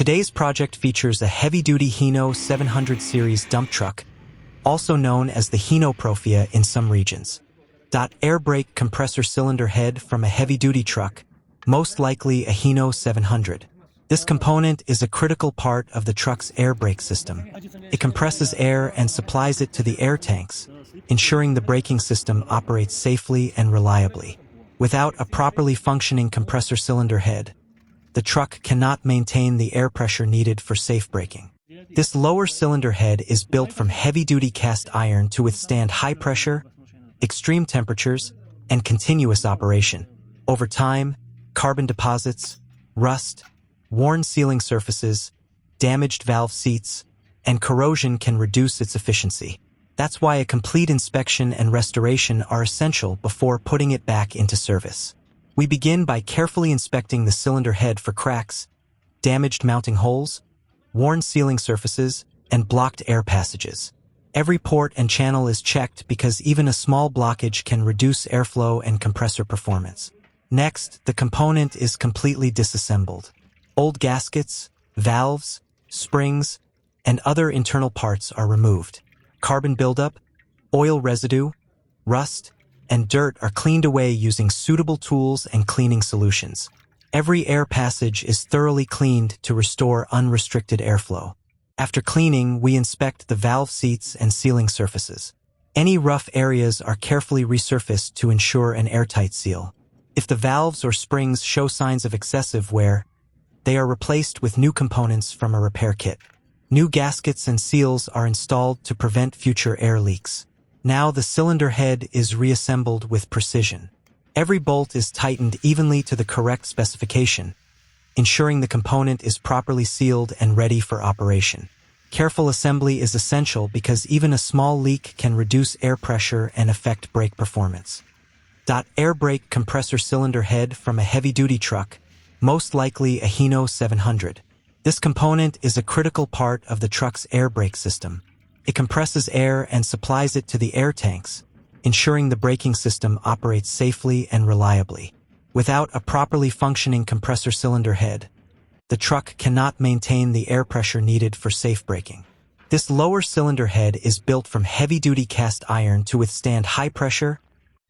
Today's project features a heavy-duty Hino 700 series dump truck, also known as the Hino Profia in some regions. Air brake compressor cylinder head from a heavy-duty truck, most likely a Hino 700. This component is a critical part of the truck's air brake system. It compresses air and supplies it to the air tanks, ensuring the braking system operates safely and reliably. Without a properly functioning compressor cylinder head, the truck cannot maintain the air pressure needed for safe braking. This lower cylinder head is built from heavy-duty cast iron to withstand high pressure, extreme temperatures, and continuous operation. Over time, carbon deposits, rust, worn sealing surfaces, damaged valve seats, and corrosion can reduce its efficiency. That's why a complete inspection and restoration are essential before putting it back into service. We begin by carefully inspecting the cylinder head for cracks, damaged mounting holes, worn sealing surfaces, and blocked air passages. Every port and channel is checked because even a small blockage can reduce airflow and compressor performance. Next, the component is completely disassembled. Old gaskets, valves, springs, and other internal parts are removed. Carbon buildup, oil residue, rust, and dirt are cleaned away using suitable tools and cleaning solutions. Every air passage is thoroughly cleaned to restore unrestricted airflow. After cleaning, we inspect the valve seats and sealing surfaces. Any rough areas are carefully resurfaced to ensure an airtight seal. If the valves or springs show signs of excessive wear, they are replaced with new components from a repair kit. New gaskets and seals are installed to prevent future air leaks. Now the cylinder head is reassembled with precision. Every bolt is tightened evenly to the correct specification, ensuring the component is properly sealed and ready for operation. Careful assembly is essential because even a small leak can reduce air pressure and affect brake performance. Air brake compressor cylinder head from a heavy-duty truck, most likely a Hino 700. This component is a critical part of the truck's air brake system. It compresses air and supplies it to the air tanks, ensuring the braking system operates safely and reliably. Without a properly functioning compressor cylinder head, the truck cannot maintain the air pressure needed for safe braking. This lower cylinder head is built from heavy-duty cast iron to withstand high pressure,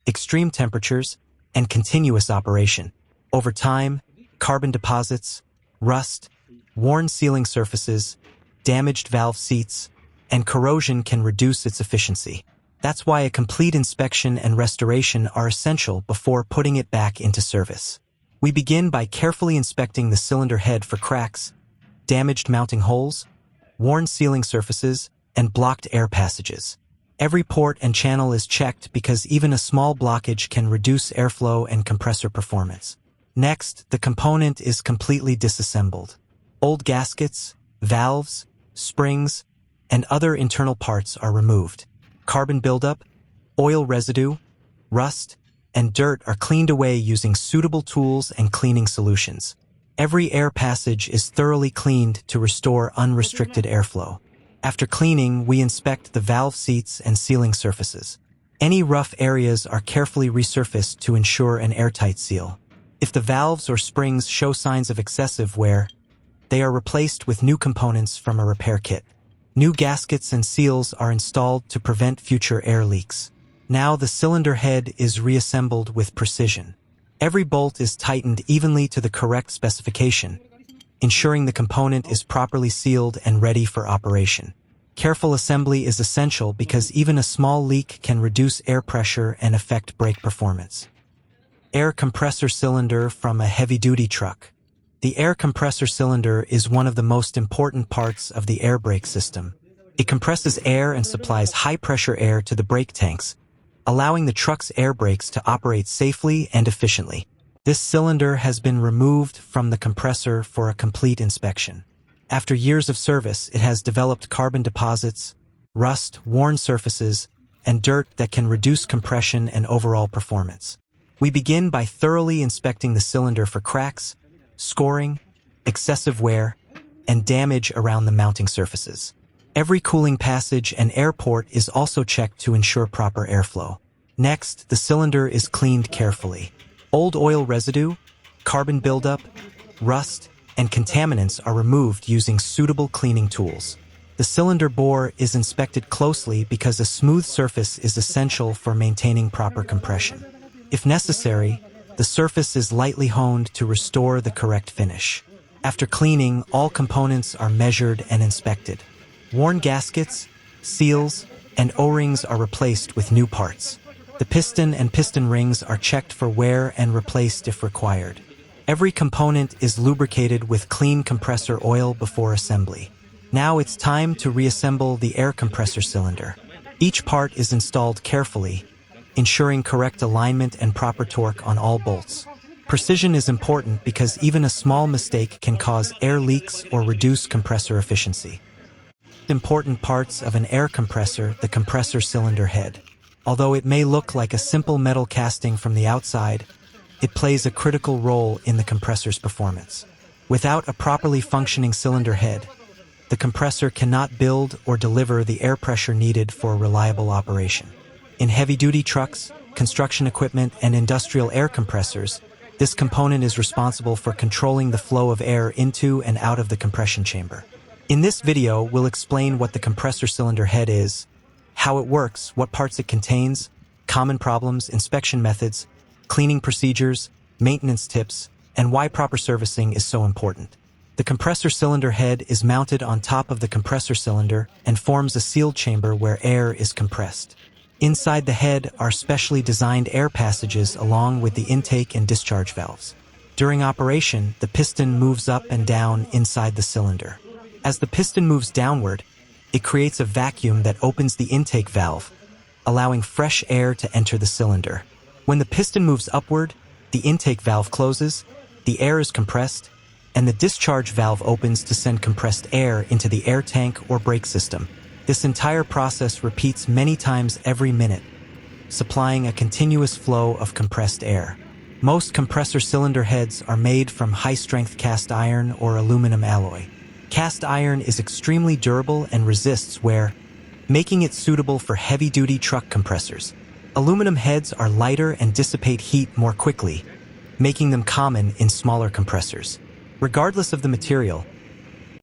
extreme temperatures, and continuous operation. Over time, carbon deposits, rust, worn sealing surfaces, damaged valve seats, and corrosion can reduce its efficiency. That's why a complete inspection and restoration are essential before putting it back into service. We begin by carefully inspecting the cylinder head for cracks, damaged mounting holes, worn sealing surfaces, and blocked air passages. Every port and channel is checked because even a small blockage can reduce airflow and compressor performance. Next, the component is completely disassembled. Old gaskets, valves, springs, and other internal parts are removed. Carbon buildup, oil residue, rust, and dirt are cleaned away using suitable tools and cleaning solutions. Every air passage is thoroughly cleaned to restore unrestricted airflow. After cleaning, we inspect the valve seats and sealing surfaces. Any rough areas are carefully resurfaced to ensure an airtight seal. If the valves or springs show signs of excessive wear, they are replaced with new components from a repair kit. New gaskets and seals are installed to prevent future air leaks. Now the cylinder head is reassembled with precision. Every bolt is tightened evenly to the correct specification, ensuring the component is properly sealed and ready for operation. Careful assembly is essential because even a small leak can reduce air pressure and affect brake performance. Air compressor cylinder from a heavy-duty truck. The air compressor cylinder is one of the most important parts of the air brake system. It compresses air and supplies high-pressure air to the brake tanks, allowing the truck's air brakes to operate safely and efficiently. This cylinder has been removed from the compressor for a complete inspection. After years of service, it has developed carbon deposits, rust, worn surfaces, and dirt that can reduce compression and overall performance. We begin by thoroughly inspecting the cylinder for cracks, scoring, excessive wear, and damage around the mounting surfaces. Every cooling passage and air port is also checked to ensure proper airflow. Next, the cylinder is cleaned carefully. Old oil residue, carbon buildup, rust, and contaminants are removed using suitable cleaning tools. The cylinder bore is inspected closely because a smooth surface is essential for maintaining proper compression. If necessary, the surface is lightly honed to restore the correct finish. After cleaning, all components are measured and inspected. Worn gaskets, seals, and O-rings are replaced with new parts. The piston and piston rings are checked for wear and replaced if required. Every component is lubricated with clean compressor oil before assembly. Now it's time to reassemble the air compressor cylinder. Each part is installed carefully, ensuring correct alignment and proper torque on all bolts. Precision is important because even a small mistake can cause air leaks or reduce compressor efficiency. Important parts of an air compressor, the compressor cylinder head. Although it may look like a simple metal casting from the outside, it plays a critical role in the compressor's performance. Without a properly functioning cylinder head, the compressor cannot build or deliver the air pressure needed for reliable operation. In heavy-duty trucks, construction equipment, and industrial air compressors, this component is responsible for controlling the flow of air into and out of the compression chamber. In this video, we'll explain what the compressor cylinder head is, how it works, what parts it contains, common problems, inspection methods, cleaning procedures, maintenance tips, and why proper servicing is so important. The compressor cylinder head is mounted on top of the compressor cylinder and forms a sealed chamber where air is compressed. Inside the head are specially designed air passages along with the intake and discharge valves. During operation, the piston moves up and down inside the cylinder. As the piston moves downward, it creates a vacuum that opens the intake valve, allowing fresh air to enter the cylinder. When the piston moves upward, the intake valve closes, the air is compressed, and the discharge valve opens to send compressed air into the air tank or brake system. This entire process repeats many times every minute, supplying a continuous flow of compressed air. Most compressor cylinder heads are made from high-strength cast iron or aluminum alloy. Cast iron is extremely durable and resists wear, making it suitable for heavy-duty truck compressors. Aluminum heads are lighter and dissipate heat more quickly, making them common in smaller compressors. Regardless of the material,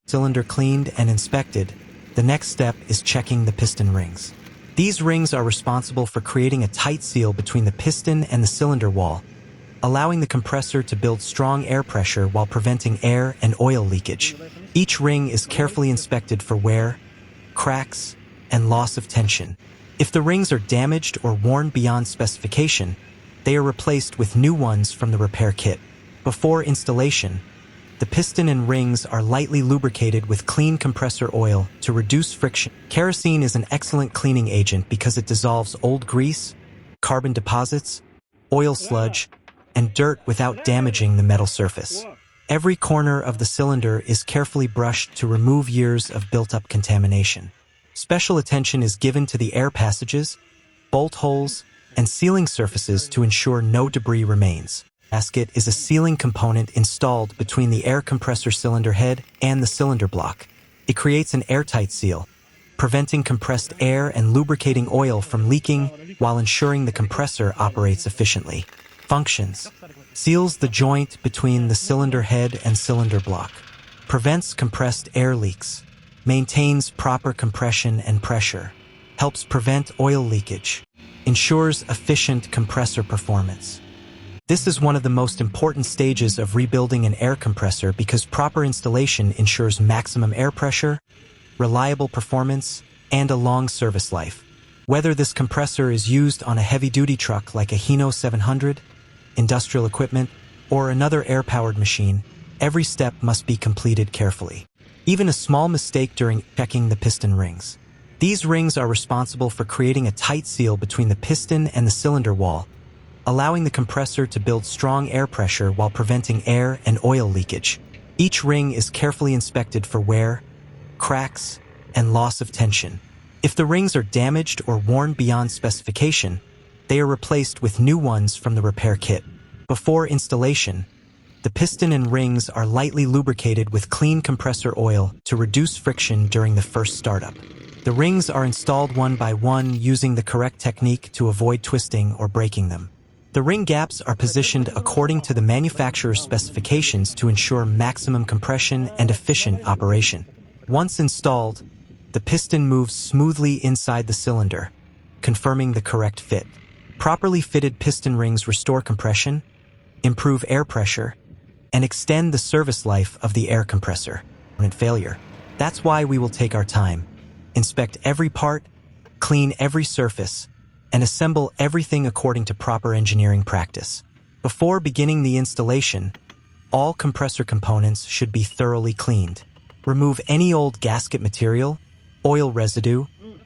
cylinder cleaned and inspected, the next step is checking the piston rings. These rings are responsible for creating a tight seal between the piston and the cylinder wall, allowing the compressor to build strong air pressure while preventing air and oil leakage. Each ring is carefully inspected for wear, cracks, and loss of tension. If the rings are damaged or worn beyond specification, they are replaced with new ones from the repair kit. Before installation, the piston and rings are lightly lubricated with clean compressor oil to reduce friction. Kerosene is an excellent cleaning agent because it dissolves old grease, carbon deposits, oil sludge, and dirt without damaging the metal surface. Every corner of the cylinder is carefully brushed to remove years of built-up contamination. Special attention is given to the air passages, bolt holes, and sealing surfaces to ensure no debris remains. Gasket is a sealing component installed between the air compressor cylinder head and the cylinder block. It creates an airtight seal, preventing compressed air and lubricating oil from leaking while ensuring the compressor operates efficiently. Functions: seals the joint between the cylinder head and cylinder block, prevents compressed air leaks, maintains proper compression and pressure, helps prevent oil leakage, ensures efficient compressor performance. This is one of the most important stages of rebuilding an air compressor because proper installation ensures maximum air pressure, reliable performance, and a long service life. Whether this compressor is used on a heavy-duty truck like a Hino 700, industrial equipment, or another air-powered machine, every step must be completed carefully. Even a small mistake during checking the piston rings. These rings are responsible for creating a tight seal between the piston and the cylinder wall, allowing the compressor to build strong air pressure while preventing air and oil leakage. Each ring is carefully inspected for wear, cracks, and loss of tension. If the rings are damaged or worn beyond specification, they are replaced with new ones from the repair kit. Before installation, the piston and rings are lightly lubricated with clean compressor oil to reduce friction during the first startup. The rings are installed one by one using the correct technique to avoid twisting or breaking them. The ring gaps are positioned according to the manufacturer's specifications to ensure maximum compression and efficient operation. Once installed, the piston moves smoothly inside the cylinder, confirming the correct fit. Properly fitted piston rings restore compression, improve air pressure, and extend the service life of the air compressor. Failure. That's why we will take our time, inspect every part, clean every surface, and assemble everything according to proper engineering practice. Before beginning the installation, all compressor components should be thoroughly cleaned. Remove any old gasket material, oil residue,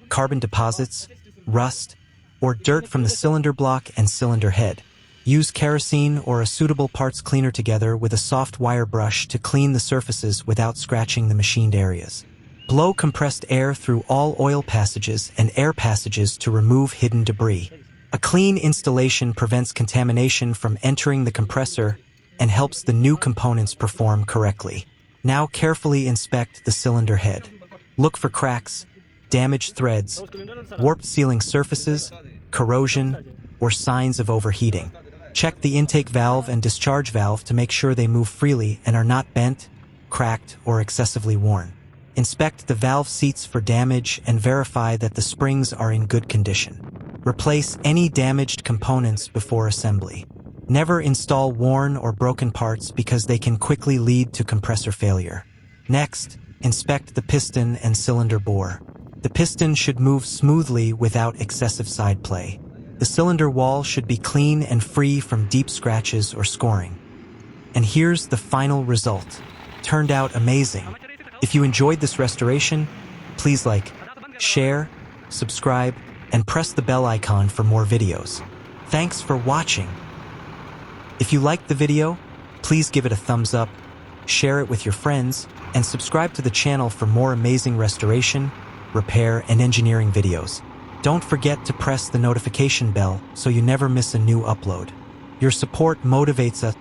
carbon deposits, rust, or dirt from the cylinder block and cylinder head. Use kerosene or a suitable parts cleaner together with a soft wire brush to clean the surfaces without scratching the machined areas. Blow compressed air through all oil passages and air passages to remove hidden debris. A clean installation prevents contamination from entering the compressor and helps the new components perform correctly. Now carefully inspect the cylinder head. Look for cracks, damaged threads, warped sealing surfaces, corrosion, or signs of overheating. Check the intake valve and discharge valve to make sure they move freely and are not bent, cracked, or excessively worn. Inspect the valve seats for damage and verify that the springs are in good condition. Replace any damaged components before assembly. Never install worn or broken parts because they can quickly lead to compressor failure. Next, inspect the piston and cylinder bore. The piston should move smoothly without excessive side play. The cylinder wall should be clean and free from deep scratches or scoring. And here's the final result. Turned out amazing. If you enjoyed this restoration, please like, share, subscribe, and press the bell icon for more videos. Thanks for watching. If you liked the video, please give it a thumbs up, share it with your friends, and subscribe to the channel for more amazing restoration, repair, and engineering videos. Don't forget to press the notification bell so you never miss a new upload. Your support motivates us